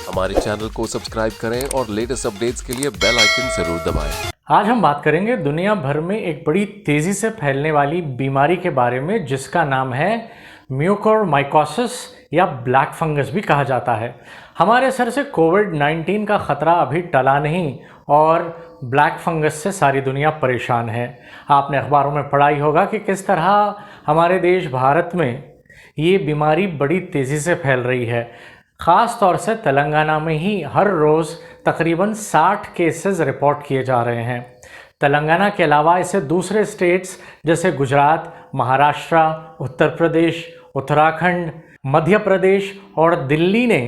हमारे चैनल को सब्सक्राइब करें और लेटेस्ट अपडेट्स के लिए बेल आइकन जरूर दबाएं। आज हम बात करेंगे दुनिया भर में एक बड़ी तेज़ी से फैलने वाली बीमारी के बारे में, जिसका नाम है म्यूकोरमाइकोसिस या ब्लैक फंगस भी कहा जाता है। हमारे सर से कोविड-19 का ख़तरा अभी टला नहीं और ब्लैक फंगस से सारी दुनिया परेशान है। आपने अखबारों में पढ़ा ही होगा कि किस तरह हमारे देश भारत में ये बीमारी बड़ी तेज़ी से फैल रही है। ख़ास तौर से तेलंगाना में ही हर रोज़ तकरीबन 60 केसेस रिपोर्ट किए जा रहे हैं। तेलंगाना के अलावा इसे दूसरे स्टेट्स जैसे गुजरात, महाराष्ट्र, उत्तर प्रदेश, उत्तराखंड, मध्य प्रदेश और दिल्ली ने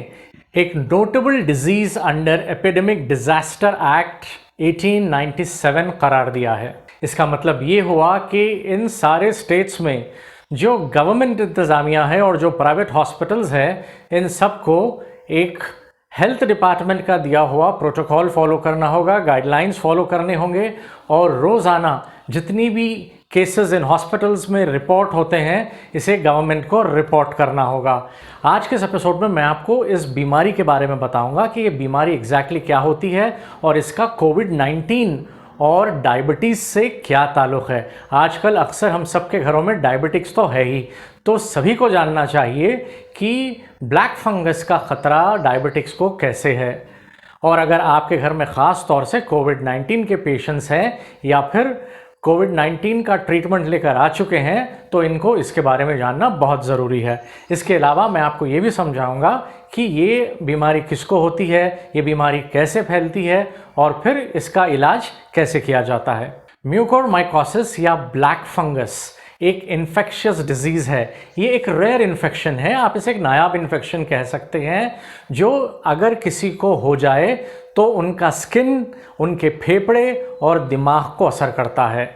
एक notable disease under epidemic disaster act 1897 करार दिया है। इसका मतलब ये हुआ कि इन सारे स्टेट्स में जो गवर्नमेंट इंतज़ामिया है और जो प्राइवेट हॉस्पिटल्स हैं, इन सबको एक हेल्थ डिपार्टमेंट का दिया हुआ प्रोटोकॉल फॉलो करना होगा, गाइडलाइंस फॉलो करने होंगे और रोज़ाना जितनी भी केसेस इन हॉस्पिटल्स में रिपोर्ट होते हैं, इसे गवर्नमेंट को रिपोर्ट करना होगा। आज के इस एपिसोड में मैं आपको इस बीमारी के बारे में बताऊंगा कि ये बीमारी एग्जैक्टली क्या होती है और इसका कोविड-19 और डायबिटीज़ से क्या ताल्लुक़ है। आजकल अक्सर हम सबके घरों में डायबिटिक्स तो है ही, तो सभी को जानना चाहिए कि ब्लैक फंगस का ख़तरा डायबिटिक्स को कैसे है। और अगर आपके घर में ख़ास तौर से कोविड-19 के पेशेंट्स हैं या फिर कोविड-19 का ट्रीटमेंट लेकर आ चुके हैं, तो इनको इसके बारे में जानना बहुत ज़रूरी है। इसके अलावा मैं आपको ये भी समझाऊंगा कि ये बीमारी किसको होती है, ये बीमारी कैसे फैलती है और फिर इसका इलाज कैसे किया जाता है। म्यूकोरमाइकोसिस या ब्लैक फंगस एक इन्फेक्शियस डिजीज़ है। ये एक रेयर इन्फेक्शन है, आप इसे एक नायाब इन्फेक्शन कह सकते हैं, जो अगर किसी को हो जाए तो उनका स्किन, उनके फेफड़े और दिमाग को असर करता है।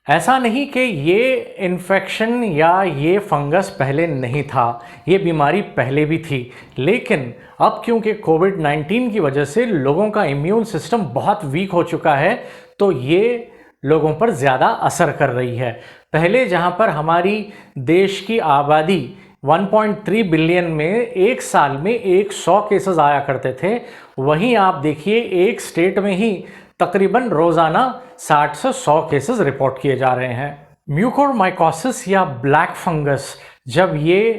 ऐसा नहीं कि ये इन्फेक्शन या ये फंगस पहले नहीं था, ये बीमारी पहले भी थी, लेकिन अब क्योंकि कोविड-19 की वजह से लोगों का इम्यून सिस्टम बहुत वीक हो चुका है, तो ये लोगों पर ज़्यादा असर कर रही है। पहले जहाँ पर हमारी देश की आबादी 1.3 बिलियन में एक साल में 100 केसेस आया करते थे, वहीं आप देखिए एक स्टेट में ही तकरीबन रोज़ाना 60 से 100 केसेस रिपोर्ट किए जा रहे हैं। म्यूकोरमाइकोसिस या ब्लैक फंगस जब ये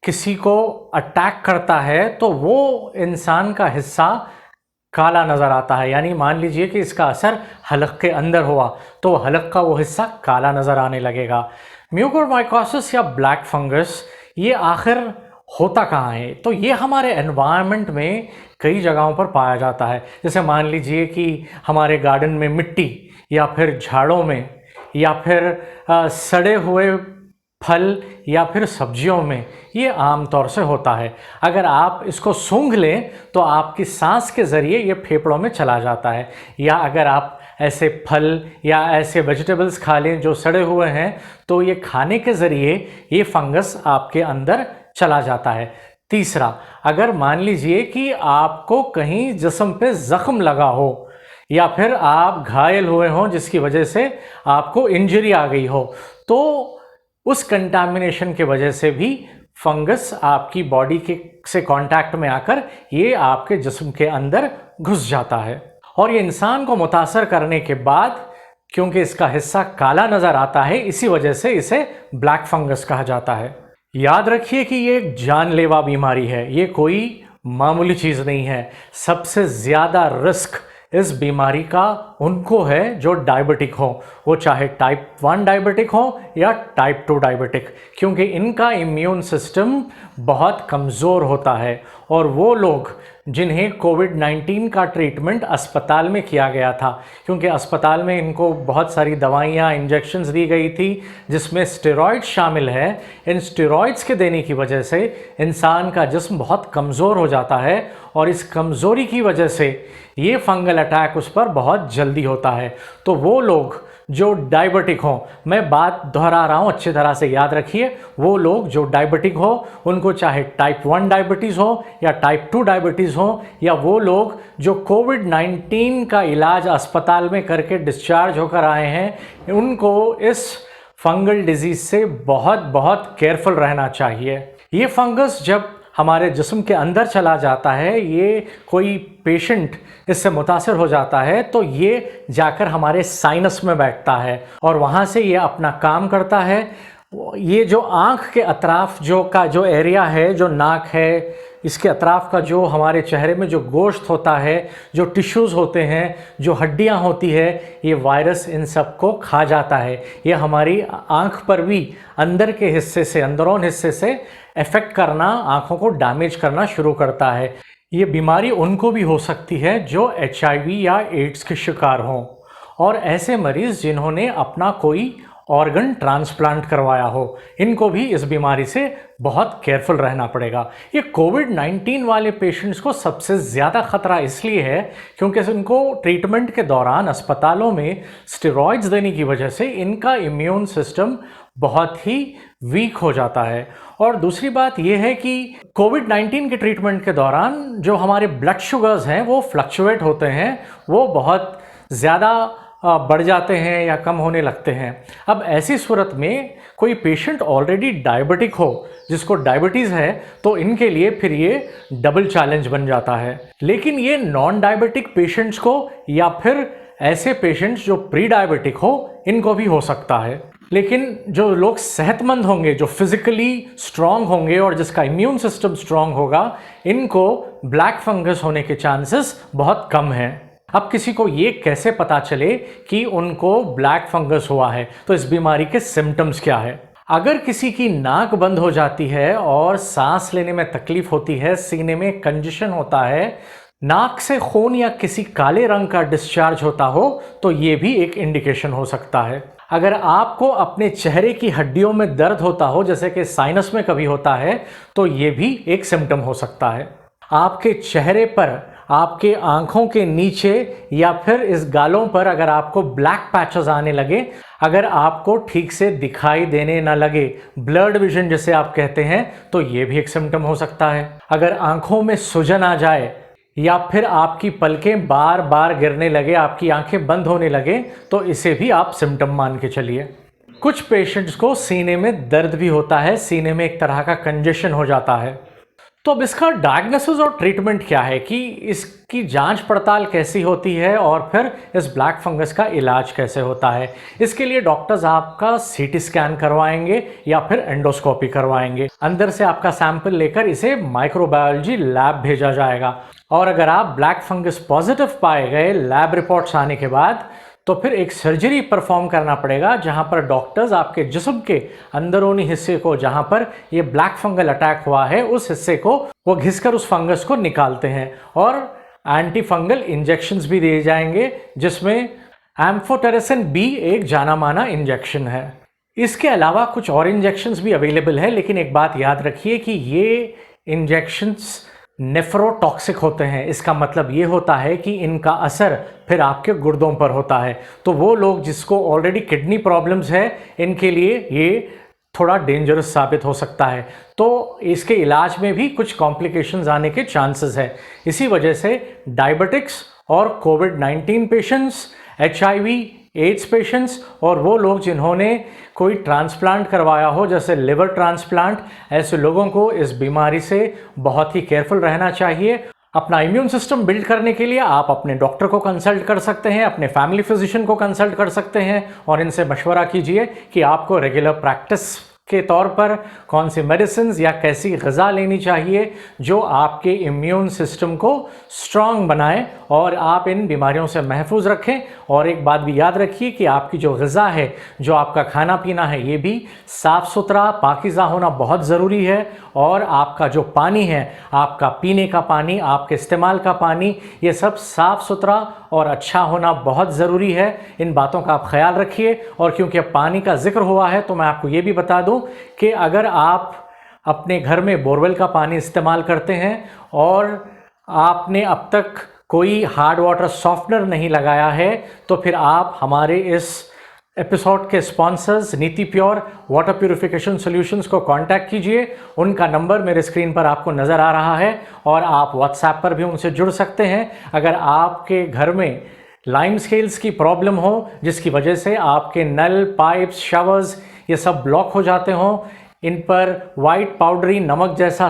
किसी को अटैक करता है तो वो इंसान का हिस्सा काला नज़र आता है। यानी मान लीजिए कि इसका असर हलक के अंदर हुआ तो हलक का वो हिस्सा काला नज़र आने लगेगा। म्यूकोरमाइकोसिस या ब्लैक फंगस ये आखिर होता कहाँ है? तो ये हमारे एनवायरनमेंट में कई जगहों पर पाया जाता है। जैसे मान लीजिए कि हमारे गार्डन में मिट्टी या फिर झाड़ों में या फिर सड़े हुए फल या फिर सब्जियों में ये आम तौर से होता है। अगर आप इसको सूंघ लें तो आपकी सांस के ज़रिए ये फेफड़ों में चला जाता है, या अगर आप ऐसे फल या ऐसे वेजिटेबल्स खा लें जो सड़े हुए हैं तो ये खाने के ज़रिए ये फंगस आपके अंदर चला जाता है। तीसरा, अगर मान लीजिए कि आपको कहीं जिस्म पे ज़ख्म लगा हो या फिर आप घायल हुए हों जिसकी वजह से आपको इंजरी आ गई हो, तो उस कंटामिनेशन के वजह से भी फंगस आपकी बॉडी के से कांटेक्ट में आकर ये आपके जिस्म के अंदर घुस जाता है और ये इंसान को मुतासर करने के बाद, क्योंकि इसका हिस्सा काला नज़र आता है, इसी वजह से इसे ब्लैक फंगस कहा जाता है। याद रखिए कि ये एक जानलेवा बीमारी है, ये कोई मामूली चीज़ नहीं है। सबसे ज़्यादा रिस्क इस बीमारी का उनको है जो डायबिटिक हो, वो चाहे टाइप 1 डायबिटिक हो या टाइप 2 डायबिटिक, क्योंकि इनका इम्यून सिस्टम बहुत कमज़ोर होता है। और वो लोग जिन्हें कोविड-19 का ट्रीटमेंट अस्पताल में किया गया था, क्योंकि अस्पताल में इनको बहुत सारी दवाइयाँ, इंजेक्शंस दी गई थी जिसमें स्टेरॉइड्स शामिल है। इन स्टेरॉइड्स के देने की वजह से इंसान का जिस्म बहुत कमज़ोर हो जाता है और इस कमज़ोरी की वजह से ये फंगल अटैक उस पर बहुत जल्दी होता है। तो वो लोग जो डायबिटिक हों, मैं बात दोहरा रहा हूँ, अच्छी तरह से याद रखिए, वो लोग जो डायबिटिक हो उनको चाहे टाइप 1 डायबिटीज़ हो या टाइप 2 डायबिटीज़ हो, या वो लोग जो कोविड-19 का इलाज अस्पताल में करके डिस्चार्ज होकर आए हैं, उनको इस फंगल डिजीज़ से बहुत बहुत केयरफुल रहना चाहिए। ये फंगस जब हमारे जिस्म के अंदर चला जाता है, ये कोई पेशेंट इससे मुतासर हो जाता है तो ये जाकर हमारे साइनस में बैठता है और वहाँ से ये अपना काम करता है। ये जो आँख के अतराफ जो एरिया है, जो नाक है, इसके अतराफ का जो हमारे चेहरे में जो गोश्त होता है, जो टिश्यूज़ होते हैं, जो हड्डियाँ होती है, ये वायरस इन सब को खा जाता है। ये हमारी आँख पर भी अंदर के हिस्से से, अंदरूनी हिस्से से इफ़ेक्ट करना, आँखों को डैमेज करना शुरू करता है। ये बीमारी उनको भी हो सकती है जो HIV या एड्स के शिकार हों, और ऐसे मरीज़ जिन्होंने अपना कोई ऑर्गन ट्रांसप्लांट करवाया हो, इनको भी इस बीमारी से बहुत केयरफुल रहना पड़ेगा। ये कोविड-19 वाले पेशेंट्स को सबसे ज़्यादा ख़तरा इसलिए है क्योंकि इनको ट्रीटमेंट के दौरान अस्पतालों में स्टेरॉइड्स देने की वजह से इनका इम्यून सिस्टम बहुत ही वीक हो जाता है। और दूसरी बात यह है कि कोविड-19 के ट्रीटमेंट के दौरान जो हमारे ब्लड शुगर्स हैं वो फ्लक्चुएट होते हैं, वो बहुत ज़्यादा बढ़ जाते हैं या कम होने लगते हैं। अब ऐसी सूरत में कोई पेशेंट ऑलरेडी डायबिटिक हो, जिसको डायबिटीज़ है, तो इनके लिए फिर ये डबल चैलेंज बन जाता है। लेकिन ये नॉन डायबिटिक पेशेंट्स को या फिर ऐसे पेशेंट्स जो प्री डायबिटिक हो, इनको भी हो सकता है। लेकिन जो लोग सेहतमंद होंगे, जो फिज़िकली स्ट्रॉन्ग होंगे और जिसका इम्यून सिस्टम स्ट्रॉन्ग होगा, इनको ब्लैक फंगस होने के चांसेस बहुत कम हैं। अब किसी को ये कैसे पता चले कि उनको ब्लैक फंगस हुआ है? तो इस बीमारी के सिम्टम्स क्या है? अगर किसी की नाक बंद हो जाती है और सांस लेने में तकलीफ होती है, सीने में कंजेशन होता है, नाक से खून या किसी काले रंग का डिस्चार्ज होता हो, तो ये भी एक इंडिकेशन हो सकता है। अगर आपको अपने चेहरे की हड्डियों में दर्द होता हो, जैसे कि साइनस में कभी होता है, तो ये भी एक सिम्टम हो सकता है। आपके चेहरे पर, आपके आँखों के नीचे या फिर इस गालों पर अगर आपको ब्लैक पैचेस आने लगे, अगर आपको ठीक से दिखाई देने ना लगे, ब्लर्ड विजन जिसे आप कहते हैं, तो ये भी एक सिम्टम हो सकता है। अगर आँखों में सूजन आ जाए या फिर आपकी पलकें बार बार गिरने लगे, आपकी आंखें बंद होने लगे, तो इसे भी आप सिम्टम मान के चलिए। कुछ पेशेंट्स को सीने में दर्द भी होता है, सीने में एक तरह का कंजेशन हो जाता है। तो अब इसका डायग्नोसिस और ट्रीटमेंट क्या है, कि इसकी जांच पड़ताल कैसी होती है और फिर इस ब्लैक फंगस का इलाज कैसे होता है? इसके लिए डॉक्टर्स आपका CT स्कैन करवाएंगे या फिर एंडोस्कोपी करवाएंगे। अंदर से आपका सैंपल लेकर इसे माइक्रोबायोलॉजी लैब भेजा जाएगा, और अगर आप ब्लैक फंगस पॉजिटिव पाए गए लैब रिपोर्ट्स आने के बाद, तो फिर एक सर्जरी परफॉर्म करना पड़ेगा, जहां पर डॉक्टर्स आपके जिस्म के अंदरूनी हिस्से को, जहां पर ये ब्लैक फंगल अटैक हुआ है, उस हिस्से को वो घिसकर उस फंगस को निकालते हैं, और एंटी फंगल इंजेक्शंस भी दिए जाएंगे, जिसमें एम्फोटेरेसिन B एक जाना माना इंजेक्शन है। इसके अलावा कुछ और इंजेक्शंस भी अवेलेबल है, लेकिन एक बात याद रखिए कि ये इंजेक्शंस नेफ्रोटॉक्सिक होते हैं। इसका मतलब ये होता है कि इनका असर फिर आपके गुर्दों पर होता है। तो वो लोग जिसको ऑलरेडी किडनी प्रॉब्लम्स है, इनके लिए ये थोड़ा डेंजरस साबित हो सकता है। तो इसके इलाज में भी कुछ कॉम्प्लिकेशंस आने के चांसेस है। इसी वजह से डायबिटिक्स और कोविड-19 पेशेंट्स, HIV एड्स पेशेंट्स और वो लोग जिन्होंने कोई ट्रांसप्लांट करवाया हो, जैसे लिवर ट्रांसप्लांट, ऐसे लोगों को इस बीमारी से बहुत ही केयरफुल रहना चाहिए। अपना इम्यून सिस्टम बिल्ड करने के लिए आप अपने डॉक्टर को कंसल्ट कर सकते हैं, अपने फैमिली फिजिशियन को कंसल्ट कर सकते हैं, और इनसे मशवरा कीजिए कि आपको रेगुलर प्रैक्टिस के तौर पर कौन सी मेडिसिन्स या कैसी ग़िज़ा लेनी चाहिए जो आपके इम्यून सिस्टम को स्ट्रॉन्ग बनाए और आप इन बीमारियों से महफूज रखें। और एक बात भी याद रखिए कि आपकी जो ग़िज़ा है, जो आपका खाना पीना है, ये भी साफ़ सुथरा पाकीज़ा होना बहुत ज़रूरी है। और आपका जो पानी है, आपका पीने का पानी, आपके इस्तेमाल का पानी, ये सब साफ़ सुथरा और अच्छा होना बहुत ज़रूरी है। इन बातों का आप ख्याल रखिए। और क्योंकि अब पानी का जिक्र हुआ है, तो मैं आपको ये भी बता दूं कि अगर आप अपने घर में बोरवेल का पानी इस्तेमाल करते हैं और आपने अब तक कोई हार्ड वाटर सॉफ्टनर नहीं लगाया है, तो फिर आप हमारे इस एपिसोड के स्पॉन्सर्स नीति प्योर वाटर प्यूरिफिकेशन सॉल्यूशंस को कांटेक्ट कीजिए। उनका नंबर मेरे स्क्रीन पर आपको नज़र आ रहा है, और आप व्हाट्सएप पर भी उनसे जुड़ सकते हैं। अगर आपके घर में लाइम स्केल्स की प्रॉब्लम हो, जिसकी वजह से आपके नल, पाइप्स, शावर्स ये सब ब्लॉक हो जाते हों, इन पर वाइट पाउडरी नमक जैसा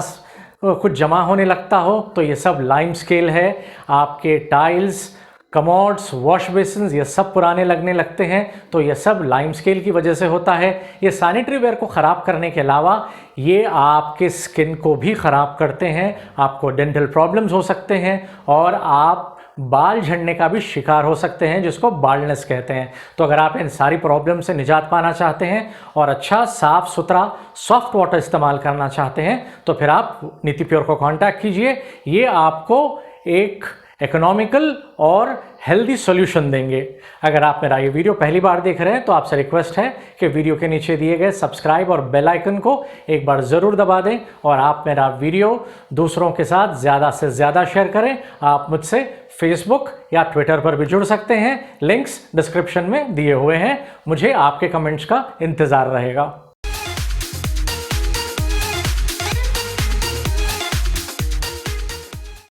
कुछ जमा होने लगता हो तो ये सब लाइम स्केल है। आपके टाइल्स, कमोड्स, वॉश बेसिन ये सब पुराने लगने लगते हैं तो ये सब लाइम स्केल की वजह से होता है। ये सैनिटरी वेयर को ख़राब करने के अलावा ये आपके स्किन को भी ख़राब करते हैं, आपको डेंटल प्रॉब्लम्स हो सकते हैं और आप बाल झड़ने का भी शिकार हो सकते हैं, जिसको बाल्डनेस कहते हैं। तो अगर आप इन सारी प्रॉब्लम से निजात पाना चाहते हैं और अच्छा साफ़ सुथरा सॉफ्ट वाटर इस्तेमाल करना चाहते हैं तो फिर आप नीति प्योर को कांटेक्ट कीजिए। ये आपको एक इकोनॉमिकल और हेल्दी सॉल्यूशन देंगे। अगर आप मेरा ये वीडियो पहली बार देख रहे हैं तो आपसे रिक्वेस्ट है कि वीडियो के नीचे दिए गए सब्सक्राइब और बेल आइकन को एक बार ज़रूर दबा दें और आप मेरा वीडियो दूसरों के साथ ज़्यादा से ज़्यादा शेयर करें। आप मुझसे फेसबुक या ट्विटर पर भी जुड़ सकते हैं, लिंक्स डिस्क्रिप्शन में दिए हुए हैं। मुझे आपके कमेंट्स का इंतज़ार रहेगा।